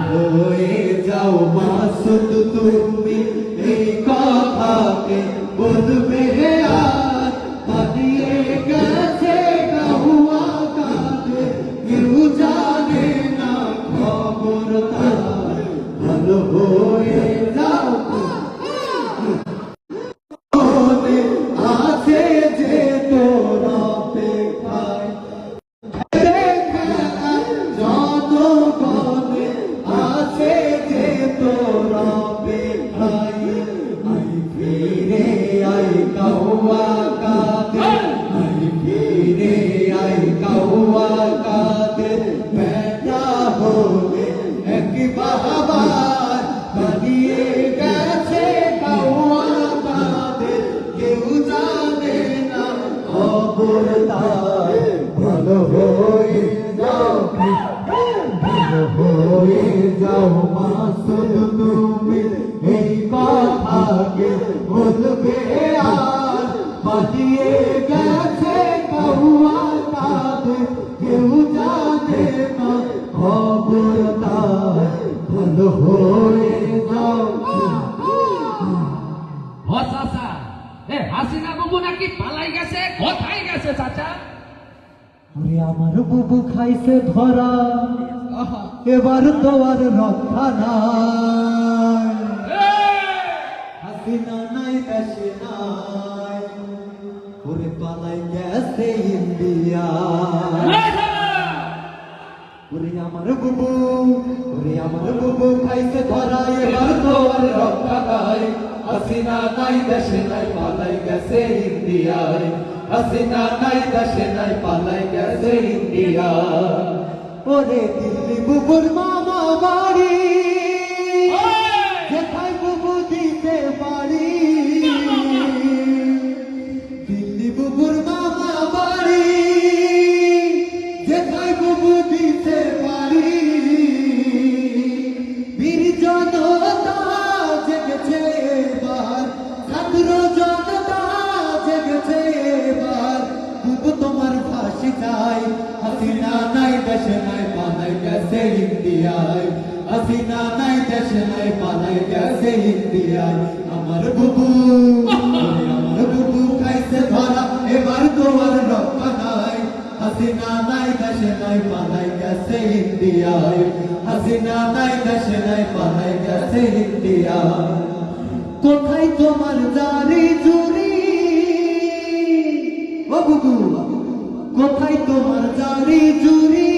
হয়ে যাও মাসুদ তুমি এই কথাকে বলবে আর হারিয়ে গেছে কাহুয়া কাঁদে কেউ জানে না খবর তার ভালো হয়ে যাও আছে যে তোর অপেক্ষায় যত গনে আছে যে তোর অপেক্ষায় আই ফিরে আই কাহুয়া কাঁদে আই ফিরে আই কাহুয়া কাঁদে বেটা হলে একবার হারিয়ে গেছে কাহুয়া কাঁদে কেউ জানে না খবর তার ভালো হয়ে যাও ভালো হয়ে যাও মাসুদ তুমি এই কথাকে বলবে আর বাজিয়ে গেছে কাহুয়া কাঁদে কেউ জানে না খবর তার ভালো হয়ে যাও ও চাচা এ হাসিনা বাবু নাকি পালাই গেছে কোথায় গেছে চাচা ওরে আমার বুবু খাইছে ধরা এবার তো আর রক্ষা নাই হাসিনা নাই দেশে নাই ওরে পালাই গেছে ইন্ডিয়া ওরে আমার বুবু খাইছে ধরা এবার তো আর রক্ষা নাই হাসিনা নাই দেশে নাই পালাই গেছে ইন্ডিয়ায় হাসিনা নাই দেশে নাই পালাই গেছে ইন্ডিয়া ওরে দিল্লি বুবুর মামা বাড়ি যেখানে বুবু দিতে পারি দিল্লি বুবুর মামা বাড়ি যেখানে বুবু দিতে পারি বীর জনতা জেগেছে এবার ছাত্র জনতা জেগেছে এবার বুবু তোমার ফাঁসি চাই হাসিনা নাই দেশে নাই পালাই গেছে ইন্ডিয়ায় হাসিনা নাই দেশে নাই পালাই গেছে ইন্ডিয়ায় আমার বুবু খাইছে ধরা এবার তো আর রক্ষা নাই হাসিনা নাই দেশে নাই পালাই গেছে ইন্ডিয়ায় হাসিনা নাই দেশে নাই পালাই গেছে ইন্ডিয়ায় কোথায় তোমার জারি জুরি ও বুবু কোথায় তোমার জারি জুরি